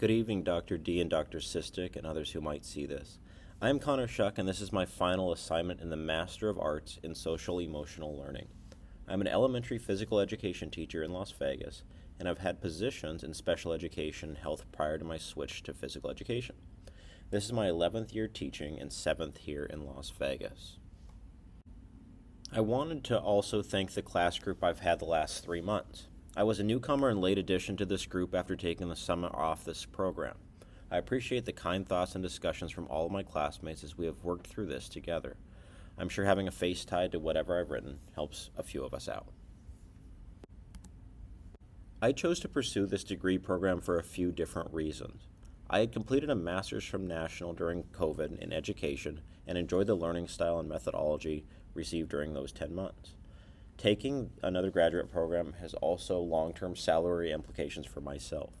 Good evening, Dr. D and Dr. Sistick and others who might see this. I am Connor Shuck, and this is my final assignment in the Master of Arts in Social Emotional Learning. I'm an elementary physical education teacher in Las Vegas, and I've had positions in special education and health prior to my switch to physical education. This is my 11th year teaching and 7th here in Las Vegas. I wanted to also thank the class group I've had the last 3 months. I was a newcomer and late addition to this group after taking the summer off this program. I appreciate the kind thoughts and discussions from all of my classmates as we have worked through this together. I'm sure having a face tied to whatever I've written helps a few of us out. I chose to pursue this degree program for a few different reasons. I had completed a master's from National during COVID in education and enjoyed the learning style and methodology received during those 10 months. Taking another graduate program has also long-term salary implications for myself.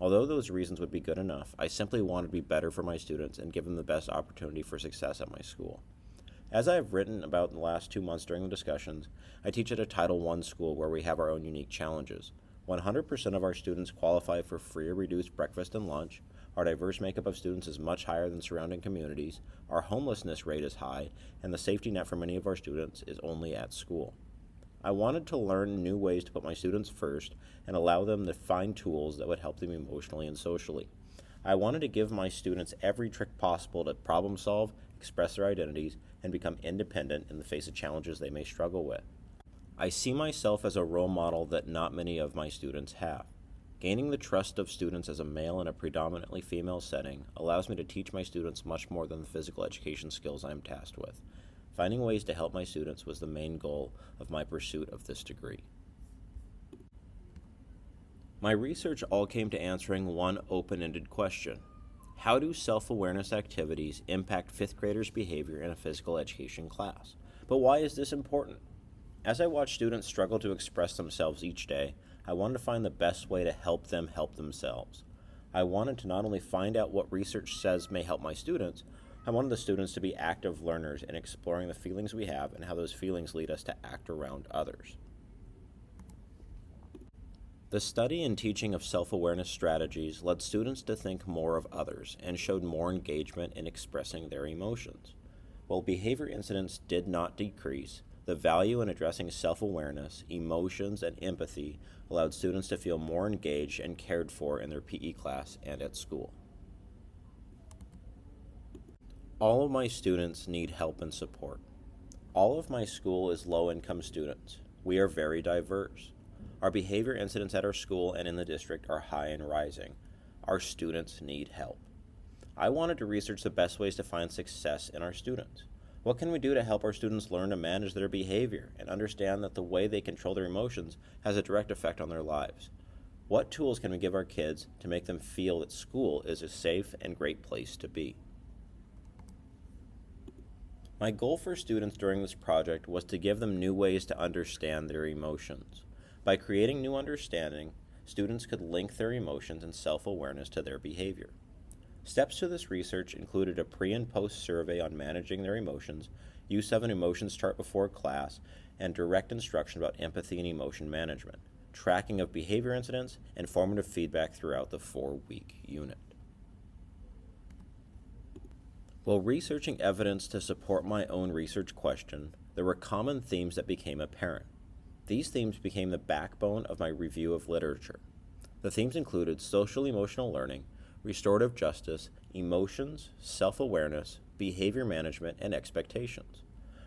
Although those reasons would be good enough, I simply wanted to be better for my students and give them the best opportunity for success at my school. As I have written about in the last 2 months during the discussions, I teach at a Title I school where we have our own unique challenges. 100% of our students qualify for free or reduced breakfast and lunch. Our diverse makeup of students is much higher than surrounding communities. Our homelessness rate is high, and the safety net for many of our students is only at school. I wanted to learn new ways to put my students first and allow them to find tools that would help them emotionally and socially. I wanted to give my students every trick possible to problem solve, express their identities, and become independent in the face of challenges they may struggle with. I see myself as a role model that not many of my students have. Gaining the trust of students as a male in a predominantly female setting allows me to teach my students much more than the physical education skills I am tasked with. Finding ways to help my students was the main goal of my pursuit of this degree. My research all came to answering one open-ended question. How do self-awareness activities impact 5th graders' behavior in a physical education class? But why is this important? As I watch students struggle to express themselves each day, I wanted to find the best way to help them help themselves. I wanted to not only find out what research says may help my students, I wanted the students to be active learners in exploring the feelings we have and how those feelings lead us to act around others. The study and teaching of self-awareness strategies led students to think more of others and showed more engagement in expressing their emotions. While behavior incidents did not decrease, the value in addressing self-awareness, emotions, and empathy allowed students to feel more engaged and cared for in their PE class and at school. All of my students need help and support. All of my school is low-income students. We are very diverse. Our behavior incidents at our school and in the district are high and rising. Our students need help. I wanted to research the best ways to find success in our students. What can we do to help our students learn to manage their behavior and understand that the way they control their emotions has a direct effect on their lives? What tools can we give our kids to make them feel that school is a safe and great place to be? My goal for students during this project was to give them new ways to understand their emotions. By creating new understanding, students could link their emotions and self-awareness to their behavior. Steps to this research included a pre- and post-survey on managing their emotions, use of an emotions chart before class, and direct instruction about empathy and emotion management, tracking of behavior incidents, and formative feedback throughout the 4-week unit. While researching evidence to support my own research question, there were common themes that became apparent. These themes became the backbone of my review of literature. The themes included social emotional learning, restorative justice, emotions, self-awareness, behavior management, and expectations.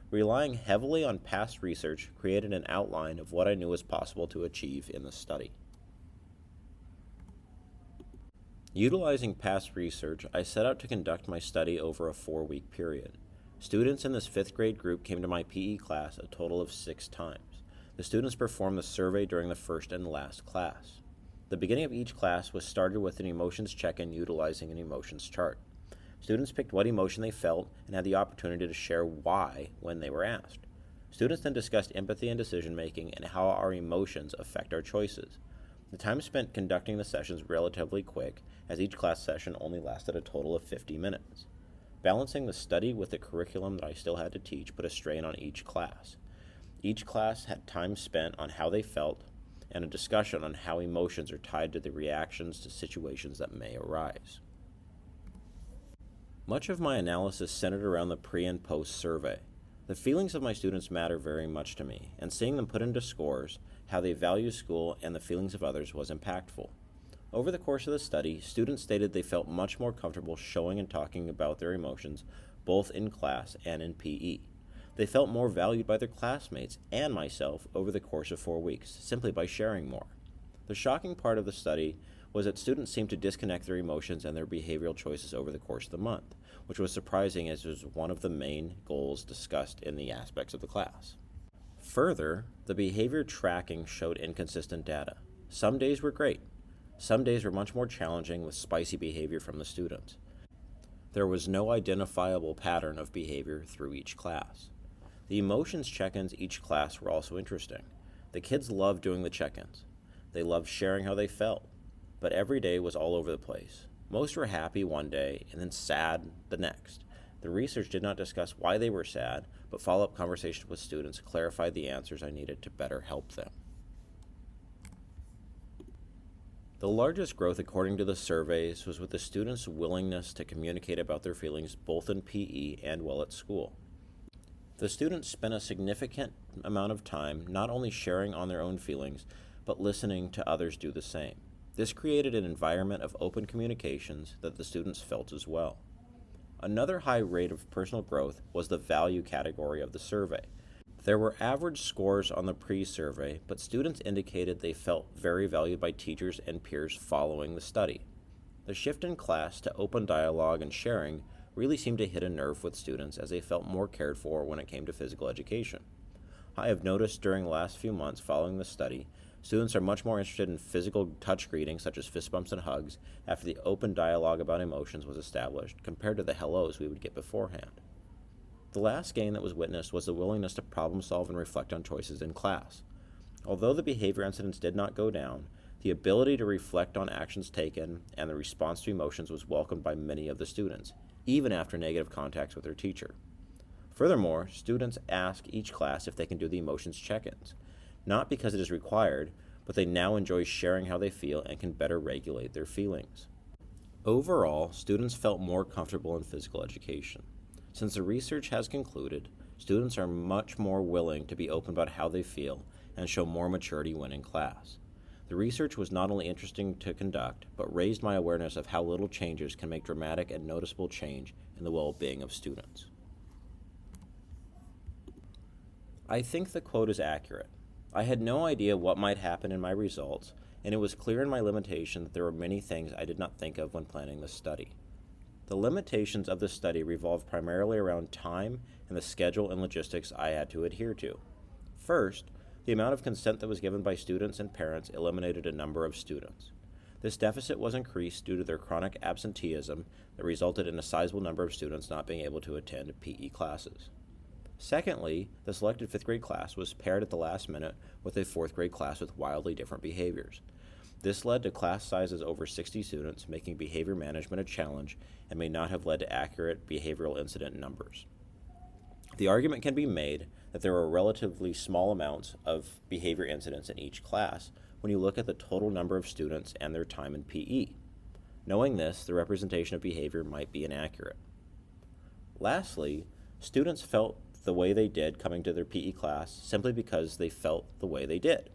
Relying heavily on past research created an outline of what I knew was possible to achieve in the study. Utilizing past research, I set out to conduct my study over a 4-week period. Students in this 5th grade group came to my PE class a total of 6 times. The students performed the survey during the first and last class. The beginning of each class was started with an emotions check-in utilizing an emotions chart. Students picked what emotion they felt and had the opportunity to share why when they were asked. Students then discussed empathy and decision-making and how our emotions affect our choices. The time spent conducting the sessions was relatively quick, as each class session only lasted a total of 50 minutes. Balancing the study with the curriculum that I still had to teach put a strain on each class. Each class had time spent on how they felt, and a discussion on how emotions are tied to the reactions to situations that may arise. Much of my analysis centered around the pre and post survey. The feelings of my students matter very much to me, and seeing them put into scores, how they value school, and the feelings of others was impactful. Over the course of the study, students stated they felt much more comfortable showing and talking about their emotions, both in class and in PE. They felt more valued by their classmates and myself over the course of 4 weeks, simply by sharing more. The shocking part of the study was that students seemed to disconnect their emotions and their behavioral choices over the course of the month, which was surprising as it was one of the main goals discussed in the aspects of the class. Further, the behavior tracking showed inconsistent data. Some days were great. Some days were much more challenging with spicy behavior from the students. There was no identifiable pattern of behavior through each class. The emotions check-ins each class were also interesting. The kids loved doing the check-ins. They loved sharing how they felt, but every day was all over the place. Most were happy one day and then sad the next. The research did not discuss why they were sad, but follow-up conversations with students clarified the answers I needed to better help them. The largest growth, according to the surveys, was with the students' willingness to communicate about their feelings both in PE and while at school. The students spent a significant amount of time not only sharing on their own feelings, but listening to others do the same. This created an environment of open communications that the students felt as well. Another high rate of personal growth was the value category of the survey. There were average scores on the pre-survey, but students indicated they felt very valued by teachers and peers following the study. The shift in class to open dialogue and sharing really seemed to hit a nerve with students as they felt more cared for when it came to physical education. I have noticed during the last few months following the study, students are much more interested in physical touch greetings such as fist bumps and hugs after the open dialogue about emotions was established compared to the hellos we would get beforehand. The last gain that was witnessed was the willingness to problem solve and reflect on choices in class. Although the behavior incidents did not go down, the ability to reflect on actions taken and the response to emotions was welcomed by many of the students, even after negative contacts with their teacher. Furthermore, students ask each class if they can do the emotions check-ins, not because it is required, but they now enjoy sharing how they feel and can better regulate their feelings. Overall, students felt more comfortable in physical education. Since the research has concluded, students are much more willing to be open about how they feel and show more maturity when in class. The research was not only interesting to conduct, but raised my awareness of how little changes can make dramatic and noticeable change in the well-being of students. I think the quote is accurate. I had no idea what might happen in my results, and it was clear in my limitation that there were many things I did not think of when planning the study. The limitations of the study revolved primarily around time and the schedule and logistics I had to adhere to. First, the amount of consent that was given by students and parents eliminated a number of students. This deficit was increased due to their chronic absenteeism that resulted in a sizable number of students not being able to attend PE classes. Secondly, the selected 5th grade class was paired at the last minute with a 4th grade class with wildly different behaviors. This led to class sizes over 60 students, making behavior management a challenge and may not have led to accurate behavioral incident numbers. The argument can be made that there are relatively small amounts of behavior incidents in each class when you look at the total number of students and their time in PE. Knowing this, the representation of behavior might be inaccurate. Lastly, students felt the way they did coming to their PE class simply because they felt the way they did.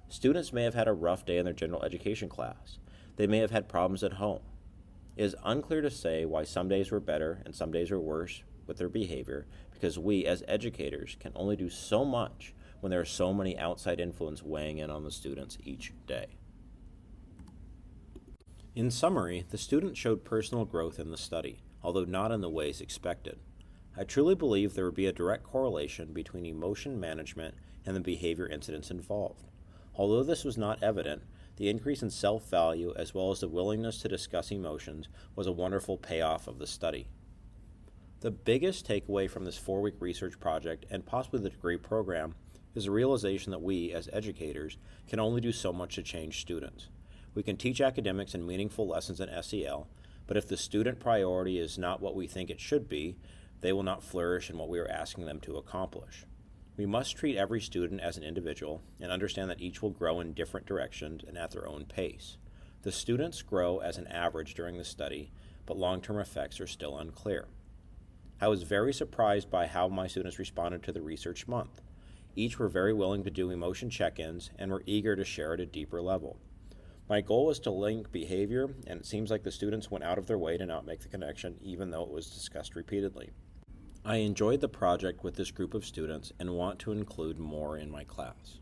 Students may have had a rough day in their general education class. They may have had problems at home. It is unclear to say why some days were better and some days were worse with their behavior because we, as educators, can only do so much when there are so many outside influences weighing in on the students each day. In summary, the students showed personal growth in the study, although not in the ways expected. I truly believe there would be a direct correlation between emotion management and the behavior incidents involved. Although this was not evident, the increase in self-value as well as the willingness to discuss emotions was a wonderful payoff of the study. The biggest takeaway from this 4-week research project and possibly the degree program is the realization that we, as educators, can only do so much to change students. We can teach academics and meaningful lessons in SEL, but if the student priority is not what we think it should be, they will not flourish in what we are asking them to accomplish. We must treat every student as an individual and understand that each will grow in different directions and at their own pace. The students grow as an average during the study, but long-term effects are still unclear. I was very surprised by how my students responded to the research month. Each were very willing to do emotion check-ins and were eager to share at a deeper level. My goal was to link behavior, and it seems like the students went out of their way to not make the connection, even though it was discussed repeatedly. I enjoyed the project with this group of students and want to include more in my class.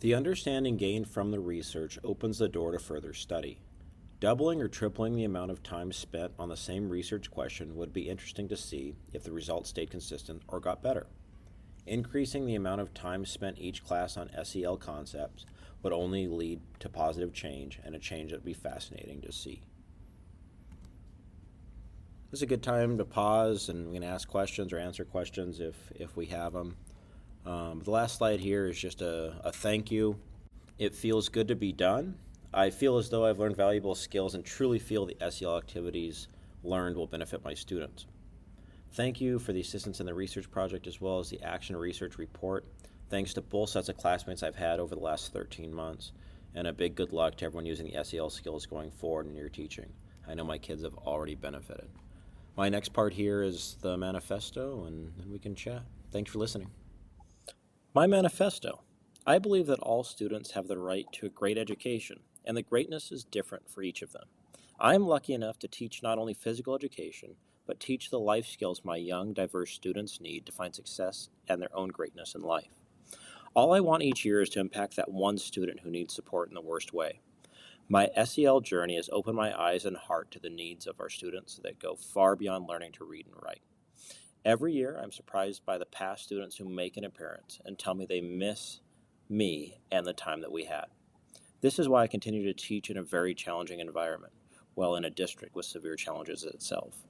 The understanding gained from the research opens the door to further study. Doubling or tripling the amount of time spent on the same research question would be interesting to see if the results stayed consistent or got better. Increasing the amount of time spent each class on SEL concepts would only lead to positive change, and a change that would be fascinating to see. This is a good time to pause, and we can ask questions or answer questions if we have them. The last slide here is just a thank you. It feels good to be done. I feel as though I've learned valuable skills and truly feel the SEL activities learned will benefit my students. Thank you for the assistance in the research project as well as the action research report. Thanks to both sets of classmates I've had over the last 13 months. And a big good luck to everyone using the SEL skills going forward in your teaching. I know my kids have already benefited. My next part here is the manifesto, and then we can chat. Thanks for listening. My manifesto. I believe that all students have the right to a great education, and the greatness is different for each of them. I am lucky enough to teach not only physical education, but teach the life skills my young, diverse students need to find success and their own greatness in life. All I want each year is to impact that one student who needs support in the worst way. My SEL journey has opened my eyes and heart to the needs of our students that go far beyond learning to read and write. Every year, I'm surprised by the past students who make an appearance and tell me they miss me and the time that we had. This is why I continue to teach in a very challenging environment, while in a district with severe challenges itself.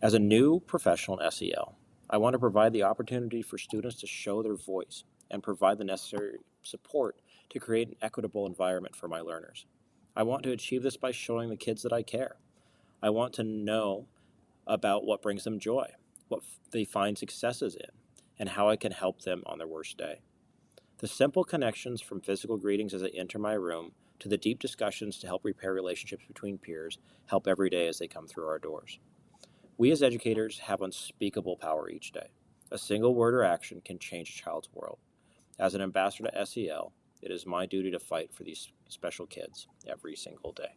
As a new professional in SEL, I want to provide the opportunity for students to show their voice and provide the necessary support to create an equitable environment for my learners. I want to achieve this by showing the kids that I care. I want to know about what brings them joy, what they find successes in, and how I can help them on their worst day. The simple connections from physical greetings as they enter my room to the deep discussions to help repair relationships between peers help every day as they come through our doors. We as educators have unspeakable power each day. A single word or action can change a child's world. As an ambassador to SEL, it is my duty to fight for these special kids every single day.